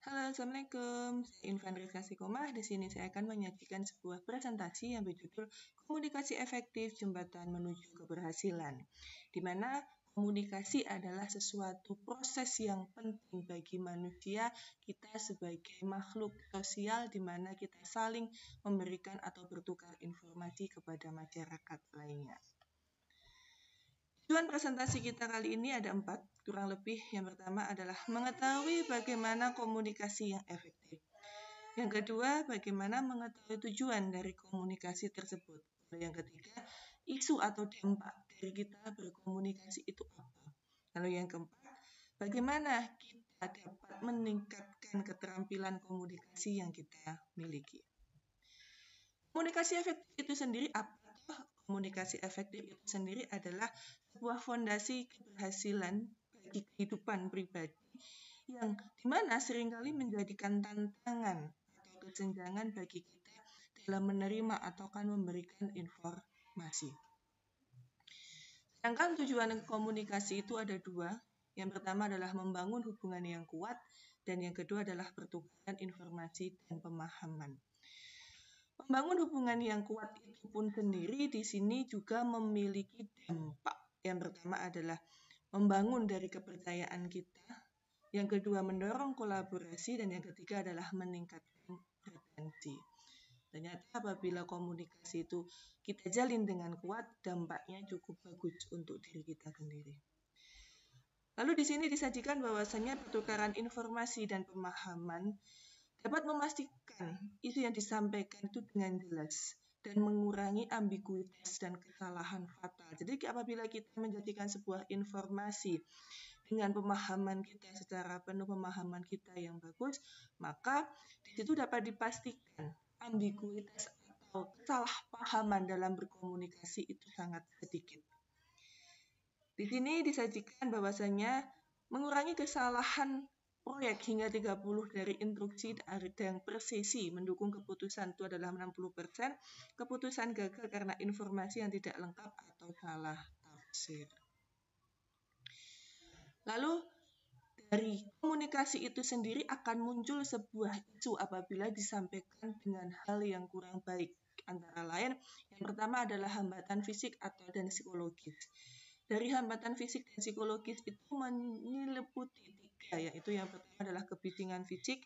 Halo, Assalamualaikum. Saya Infan Rizka Sikomah. Di sini saya akan menyajikan sebuah presentasi yang berjudul Komunikasi Efektif Jembatan Menuju Keberhasilan, di mana komunikasi adalah sesuatu proses yang penting bagi manusia, kita sebagai makhluk sosial di mana kita saling memberikan atau bertukar informasi kepada masyarakat lainnya. Tujuan presentasi kita kali ini ada 4, kurang lebih. Yang pertama adalah mengetahui bagaimana komunikasi yang efektif. Yang kedua, bagaimana mengetahui tujuan dari komunikasi tersebut. Lalu yang ketiga, isu atau dampak dari kita berkomunikasi itu apa. Lalu yang keempat, bagaimana kita dapat meningkatkan keterampilan komunikasi yang kita miliki. Komunikasi efektif itu sendiri apa? Komunikasi efektif itu sendiri adalah sebuah fondasi keberhasilan bagi kehidupan pribadi yang dimana seringkali menjadikan tantangan atau kesenjangan bagi kita dalam menerima atau memberikan informasi. Sedangkan tujuan komunikasi itu ada 2. Yang pertama adalah membangun hubungan yang kuat dan yang kedua adalah pertukaran informasi dan pemahaman. Membangun hubungan yang kuat itu pun sendiri di sini juga memiliki dampak. Yang pertama adalah membangun dari kepercayaan kita, yang kedua mendorong kolaborasi, dan yang ketiga adalah meningkatkan retensi. Ternyata apabila komunikasi itu kita jalin dengan kuat, dampaknya cukup bagus untuk diri kita sendiri. Lalu di sini disajikan bahwasanya pertukaran informasi dan pemahaman dapat memastikan isu yang disampaikan itu dengan jelas dan mengurangi ambiguitas dan kesalahan fatal. Jadi apabila kita menjadikan sebuah informasi dengan pemahaman kita secara penuh, pemahaman kita yang bagus, maka di situ dapat dipastikan ambiguitas atau kesalahpahaman dalam berkomunikasi itu sangat sedikit. Di sini disajikan bahwasanya mengurangi kesalahan proyek hingga 30 dari instruksi dan presisi mendukung keputusan itu adalah 60%, keputusan gagal karena informasi yang tidak lengkap atau salah tafsir. Lalu dari komunikasi itu sendiri akan muncul sebuah isu apabila disampaikan dengan hal yang kurang baik. Antara lain, yang pertama adalah hambatan fisik dan psikologis. Dari hambatan fisik dan psikologis itu menyeliputi 3, yaitu yang pertama adalah kebisingan fisik,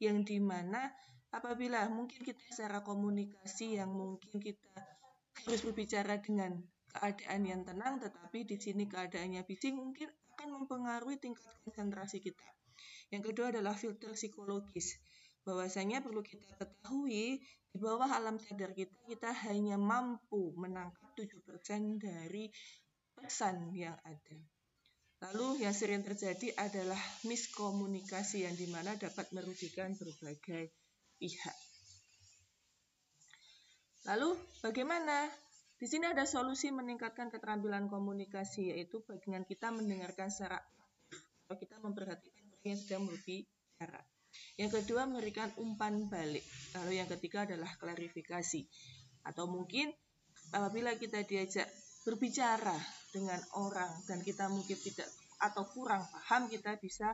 yang dimana apabila mungkin kita secara komunikasi yang mungkin kita harus berbicara dengan keadaan yang tenang, tetapi di sini keadaannya bising, mungkin akan mempengaruhi tingkat konsentrasi kita. Yang kedua adalah filter psikologis. Bahwasanya perlu kita ketahui, di bawah alam sadar kita hanya mampu menangkap 7% dari pesan yang ada. Lalu yang sering terjadi adalah miskomunikasi yang dimana dapat merugikan berbagai pihak. Lalu bagaimana? Di sini ada solusi meningkatkan keterampilan komunikasi, yaitu dengan kita mendengarkan secara aktif atau kita memperhatikan orang yang sedang berbicara. Yang kedua, memberikan umpan balik. Lalu yang ketiga adalah klarifikasi. Atau mungkin apabila kita diajak berbicara dengan orang dan kita mungkin tidak atau kurang paham, kita bisa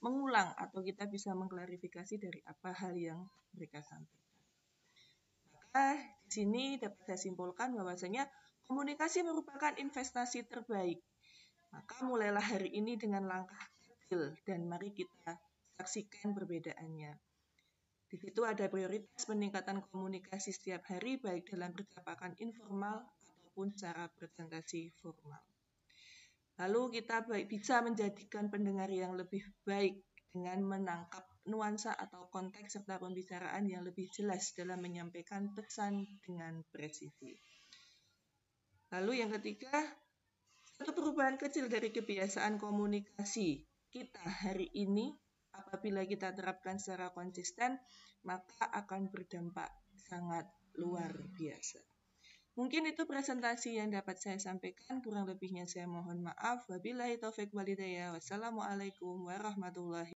mengulang atau kita bisa mengklarifikasi dari apa hal yang mereka sampaikan. Maka di sini dapat saya simpulkan bahwasanya komunikasi merupakan investasi terbaik. Maka mulailah hari ini dengan langkah kecil dan mari kita saksikan perbedaannya. Di situ ada prioritas peningkatan komunikasi setiap hari baik dalam percakapan informal ataupun secara presentasi formal. Lalu kita bisa menjadikan pendengar yang lebih baik dengan menangkap nuansa atau konteks serta pembicaraan yang lebih jelas dalam menyampaikan pesan dengan presisi. Lalu yang ketiga, satu perubahan kecil dari kebiasaan komunikasi kita hari ini apabila kita terapkan secara konsisten, maka akan berdampak sangat luar biasa. Mungkin itu presentasi yang dapat saya sampaikan, kurang lebihnya saya mohon maaf. Wabillahi taufik walhidayah. Wassalamualaikum warahmatullahi wabarakatuh.